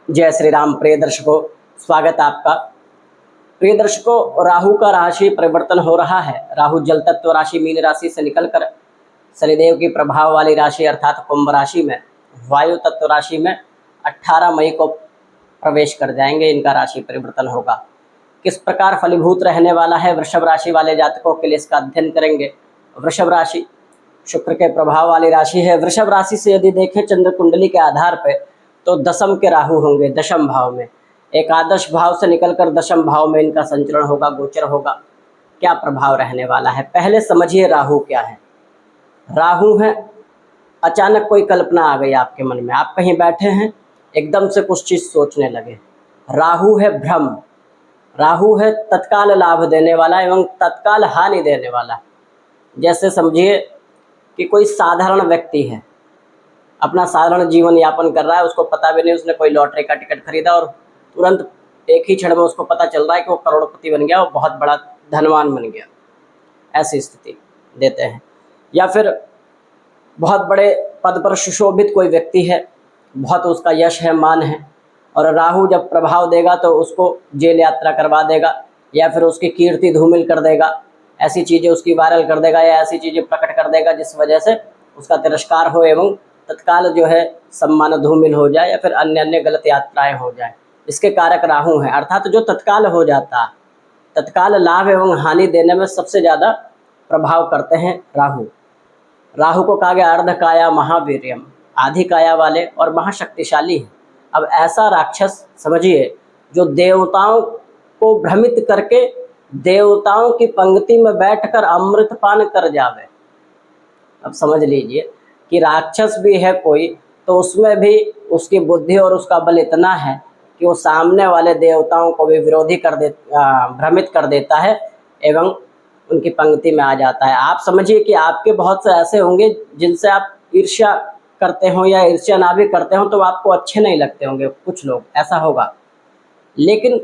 जय श्री राम। प्रिय दर्शकों, स्वागत है आपका। प्रिय दर्शकों, राहु का राशि परिवर्तन हो रहा है। राहु जल तत्व राशि मीन राशि से निकलकर शनिदेव की प्रभाव वाली राशि अर्थात कुंभ राशि में वायु तत्व राशि में 18 मई को प्रवेश कर जाएंगे। इनका राशि परिवर्तन होगा। किस प्रकार फलीभूत रहने वाला है वृषभ राशि वाले जातकों के लिए, इसका अध्ययन करेंगे। वृषभ राशि शुक्र के प्रभाव वाली राशि है। वृषभ राशि से यदि देखें चंद्र कुंडली के आधार पर तो दशम के राहु होंगे, दशम भाव में। एकादश भाव से निकलकर दशम भाव में इनका संचरण होगा, गोचर होगा। क्या प्रभाव रहने वाला है, पहले समझिए राहु क्या है। राहु है, अचानक कोई कल्पना आ गई आपके मन में, आप कहीं बैठे हैं, एकदम से कुछ चीज सोचने लगे। राहु है भ्रम, राहु है तत्काल लाभ देने वाला एवं तत्काल हानि देने वाला। जैसे समझिए कि कोई साधारण व्यक्ति है, अपना साधारण जीवन यापन कर रहा है, उसको पता भी नहीं, उसने कोई लॉटरी का टिकट खरीदा और तुरंत एक ही क्षण में उसको पता चल रहा है कि वो करोड़पति बन गया, वो बहुत बड़ा धनवान बन गया। ऐसी स्थिति देते हैं। या फिर बहुत बड़े पद पर सुशोभित कोई व्यक्ति है, बहुत उसका यश है, मान है, और राहु जब प्रभाव देगा तो उसको जेल यात्रा करवा देगा या फिर उसकी कीर्ति धूमिल कर देगा, ऐसी चीज़ें उसकी वायरल कर देगा या ऐसी चीज़ें प्रकट कर देगा जिस वजह से उसका तिरस्कार हो एवं तत्काल जो है सम्मान धूमिल हो जाए या फिर अन्य अन्य गलत यात्राएं हो जाए। इसके कारक राहु हैं, अर्थात जो तत्काल हो जाता है, तत्काल लाभ एवं हानि देने में सबसे ज़्यादा प्रभाव करते हैं राहु। राहु को कहा गया अर्ध काया महावीर्यम, आधी काया वाले और महाशक्तिशाली है। अब ऐसा राक्षस समझिए जो देवताओं को भ्रमित करके देवताओं की पंक्ति में बैठकर अमृतपान कर जावे। अब समझ लीजिए कि राक्षस भी है कोई, तो उसमें भी उसकी बुद्धि और उसका बल इतना है कि वो सामने वाले देवताओं को भी विरोधी कर दे, भ्रमित कर देता है एवं उनकी पंक्ति में आ जाता है। आप समझिए कि आपके बहुत से ऐसे होंगे जिनसे आप ईर्ष्या करते हो या ईर्ष्या ना भी करते हो तो आपको अच्छे नहीं लगते होंगे, कुछ लोग ऐसा होगा, लेकिन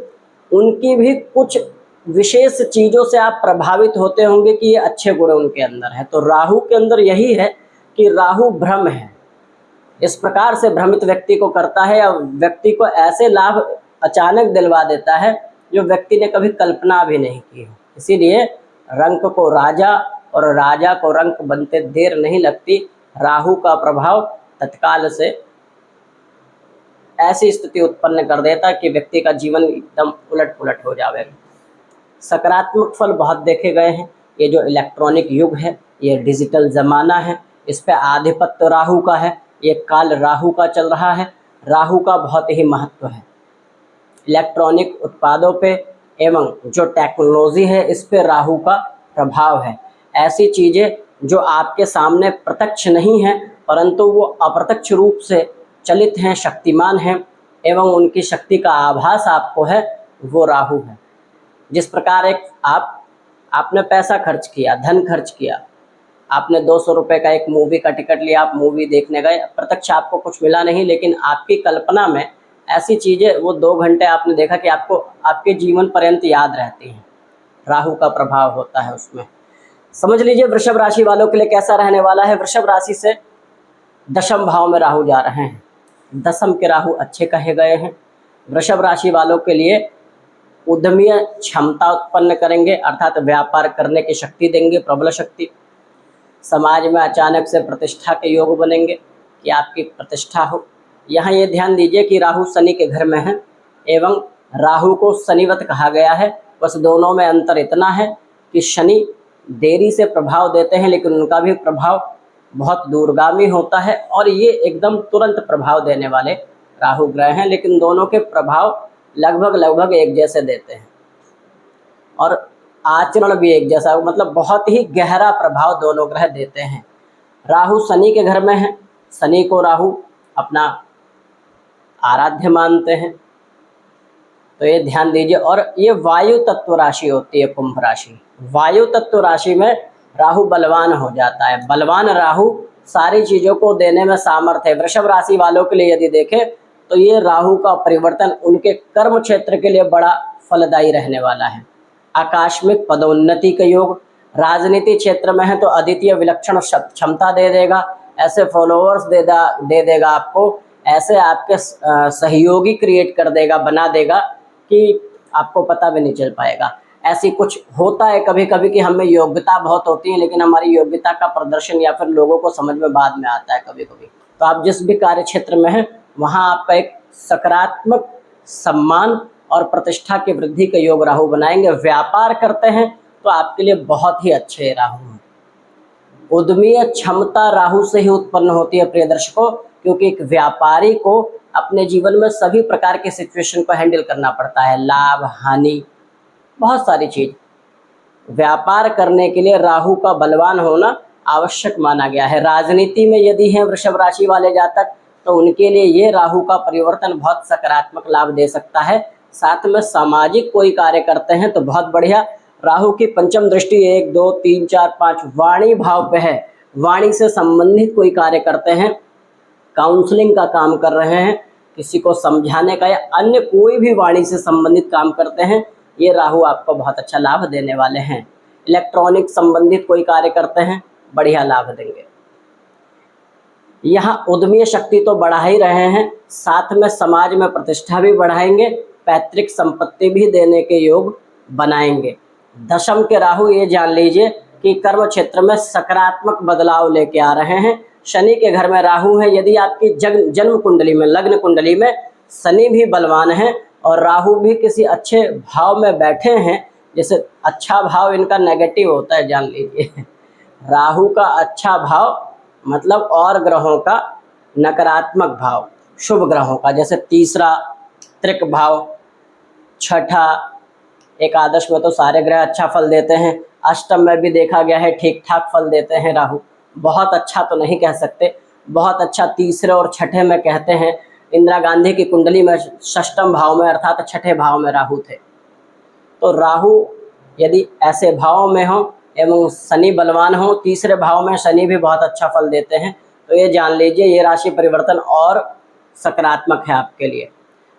उनकी भी कुछ विशेष चीज़ों से आप प्रभावित होते होंगे कि ये अच्छे गुण उनके अंदर है। तो राहु के अंदर यही है कि राहु भ्रम है, इस प्रकार से भ्रमित व्यक्ति को करता है या व्यक्ति को ऐसे लाभ अचानक दिलवा देता है जो व्यक्ति ने कभी कल्पना भी नहीं की हो। इसीलिए रंक को राजा और राजा को रंक बनते देर नहीं लगती। राहु का प्रभाव तत्काल से ऐसी स्थिति उत्पन्न कर देता कि व्यक्ति का जीवन एकदम उलट पुलट हो जावे। सकारात्मक फल बहुत देखे गए हैं। ये जो इलेक्ट्रॉनिक युग है, ये डिजिटल ज़माना है, इस पे आधिपत्य राहु का है, ये काल राहु का चल रहा है। राहु का बहुत ही महत्व है इलेक्ट्रॉनिक उत्पादों पे एवं जो टेक्नोलॉजी है इस पे राहु का प्रभाव है। ऐसी चीज़ें जो आपके सामने प्रत्यक्ष नहीं हैं परंतु वो अप्रत्यक्ष रूप से चलित हैं, शक्तिमान हैं एवं उनकी शक्ति का आभास आपको है, वो राहु है। जिस प्रकार एक आपने पैसा खर्च किया, धन खर्च किया, आपने 200 रुपये का एक मूवी का टिकट लिया, आप मूवी देखने गए, प्रत्यक्ष आपको कुछ मिला नहीं, लेकिन आपकी कल्पना में ऐसी चीज़ें वो 2 घंटे आपने देखा कि आपको आपके जीवन पर्यंत याद रहती हैं। राहु का प्रभाव होता है उसमें। समझ लीजिए वृषभ राशि वालों के लिए कैसा रहने वाला है। वृषभ राशि से दशम भाव में राहु जा रहे हैं, दशम के राहु अच्छे कहे गए हैं। वृषभ राशि वालों के लिए उद्यमीय क्षमता उत्पन्न करेंगे, अर्थात व्यापार करने की शक्ति देंगे, प्रबल शक्ति। समाज में अचानक से प्रतिष्ठा के योग बनेंगे कि आपकी प्रतिष्ठा हो। यहाँ ये ध्यान दीजिए कि राहु शनि के घर में है एवं राहु को शनिवत कहा गया है। बस दोनों में अंतर इतना है कि शनि देरी से प्रभाव देते हैं लेकिन उनका भी प्रभाव बहुत दूरगामी होता है और ये एकदम तुरंत प्रभाव देने वाले राहु ग्रह हैं, लेकिन दोनों के प्रभाव लगभग एक जैसे देते हैं और आचरण भी एक जैसा, मतलब बहुत ही गहरा प्रभाव दोनों ग्रह देते हैं। राहु शनि के घर में है, शनि को राहु अपना आराध्य मानते हैं, तो ये ध्यान दीजिए। और ये वायु तत्व राशि होती है कुंभ राशि। वायु तत्व राशि में राहु बलवान हो जाता है। बलवान राहु सारी चीज़ों को देने में सामर्थ्य है। वृषभ राशि वालों के लिए यदि देखें तो ये राहु का परिवर्तन उनके कर्म क्षेत्र के लिए बड़ा फलदायी रहने वाला है। आकस्मिक पदोन्नति का योग, राजनीति क्षेत्र में है तो अद्वितीय विलक्षण क्षमता दे देगा, ऐसे फॉलोअर्स दे देगा आपको, ऐसे आपके सहयोगी क्रिएट कर देगा, बना देगा कि आपको पता भी नहीं चल पाएगा। ऐसी कुछ होता है कभी कभी कि हमें योग्यता बहुत होती है, लेकिन हमारी योग्यता का प्रदर्शन या फिर लोगों को समझ में बाद में आता है कभी कभी। तो आप जिस भी कार्य क्षेत्र में हैं वहाँ आपका एक सकारात्मक सम्मान और प्रतिष्ठा की वृद्धि के योग राहु बनाएंगे। व्यापार करते हैं तो आपके लिए बहुत ही अच्छे राहु हैं। उद्यमीय क्षमता राहु से ही उत्पन्न होती है प्रिय दर्शकों, क्योंकि एक व्यापारी को अपने जीवन में सभी प्रकार के सिचुएशन को हैंडल करना पड़ता है, लाभ हानि बहुत सारी चीज। व्यापार करने के लिए राहु का बलवान होना आवश्यक माना गया है। राजनीति में यदि हैं वृषभ राशि वाले जातक तो उनके लिए ये राहु का परिवर्तन बहुत सकारात्मक लाभ दे सकता है। साथ में सामाजिक कोई कार्य करते हैं तो बहुत बढ़िया। राहु की पंचम दृष्टि 1 2 3 4 5 वाणी भाव पे है। वाणी से संबंधित कोई कार्य करते हैं, काउंसलिंग का काम कर रहे हैं, किसी को समझाने का या अन्य कोई भी वाणी से संबंधित काम करते हैं, ये राहु आपको बहुत अच्छा लाभ देने वाले हैं। इलेक्ट्रॉनिक संबंधित कोई कार्य करते हैं, बढ़िया लाभ देंगे। यहाँ उद्यमी शक्ति तो बढ़ा ही रहे हैं, साथ में समाज में प्रतिष्ठा भी बढ़ाएंगे, पैतृक संपत्ति भी देने के योग बनाएंगे। दशम के राहु ये जान लीजिए कि कर्म क्षेत्र में सकारात्मक बदलाव लेके आ रहे हैं। शनि के घर में राहु है। यदि आपकी जन्म कुंडली में, लग्न कुंडली में शनि भी बलवान है और राहु भी किसी अच्छे भाव में बैठे हैं, जैसे अच्छा भाव इनका नेगेटिव होता है जान लीजिए। राहु का अच्छा भाव मतलब और ग्रहों का नकारात्मक भाव, शुभ ग्रहों का, जैसे तीसरा त्रिक भाव, छठा, एकादश में तो सारे ग्रह अच्छा फल देते हैं, अष्टम में भी देखा गया है ठीक ठाक फल देते हैं राहु। बहुत अच्छा तो नहीं कह सकते, बहुत अच्छा तीसरे और छठे में कहते हैं। इंदिरा गांधी की कुंडली में षष्ठम भाव में अर्थात छठे भाव में राहु थे। तो राहु यदि ऐसे भाव में हो एवं शनि बलवान हो, तीसरे भाव में शनि भी बहुत अच्छा फल देते हैं, तो ये जान लीजिए ये राशि परिवर्तन और सकारात्मक है आपके लिए।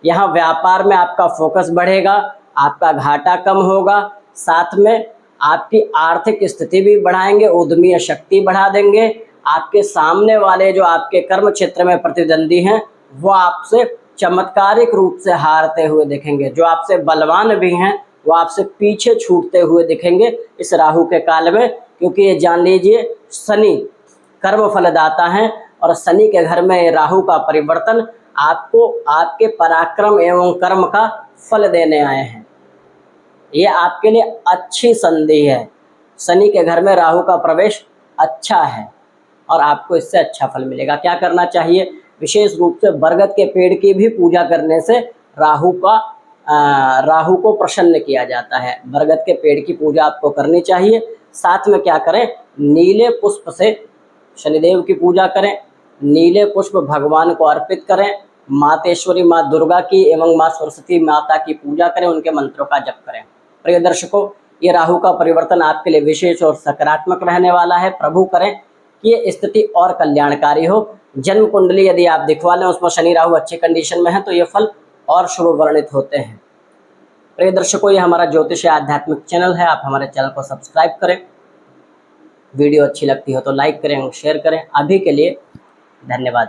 यहाँ व्यापार में आपका फोकस बढ़ेगा, आपका घाटा कम होगा, साथ में आपकी आर्थिक स्थिति भी बढ़ाएंगे, उद्यमी शक्ति बढ़ा देंगे। आपके सामने वाले जो आपके कर्म क्षेत्र में प्रतिद्वंदी हैं वो आपसे चमत्कारिक रूप से हारते हुए दिखेंगे। जो आपसे बलवान भी हैं वो आपसे पीछे छूटते हुए दिखेंगे इस राहु के काल में, क्योंकि ये जान लीजिए शनि कर्म फलदाता है और शनि के घर में राहु का परिवर्तन आपको आपके पराक्रम एवं कर्म का फल देने आए हैं। ये आपके लिए अच्छी संधि है। शनि के घर में राहु का प्रवेश अच्छा है और आपको इससे अच्छा फल मिलेगा। क्या करना चाहिए? विशेष रूप से बरगद के पेड़ की भी पूजा करने से राहु को प्रसन्न किया जाता है। बरगद के पेड़ की पूजा आपको करनी चाहिए। साथ में क्या करें? नीले पुष्प से शनिदेव की पूजा करें, नीले पुष्प भगवान को अर्पित करें, मातेश्वरी माँ दुर्गा की एवं माँ सरस्वती माता की पूजा करें, उनके मंत्रों का जप करें। प्रिय दर्शकों, ये राहु का परिवर्तन आपके लिए विशेष और सकारात्मक रहने वाला है। प्रभु करें कि ये स्थिति और कल्याणकारी हो। जन्म कुंडली यदि आप दिखवा लें उसमें शनि राहु अच्छी कंडीशन में है तो ये फल और शुभ वर्णित होते हैं। प्रिय दर्शकों, ये हमारा ज्योतिष आध्यात्मिक चैनल है, आप हमारे चैनल को सब्सक्राइब करें। वीडियो अच्छी लगती हो तो लाइक करें, शेयर करें। अभी के लिए धन्यवाद।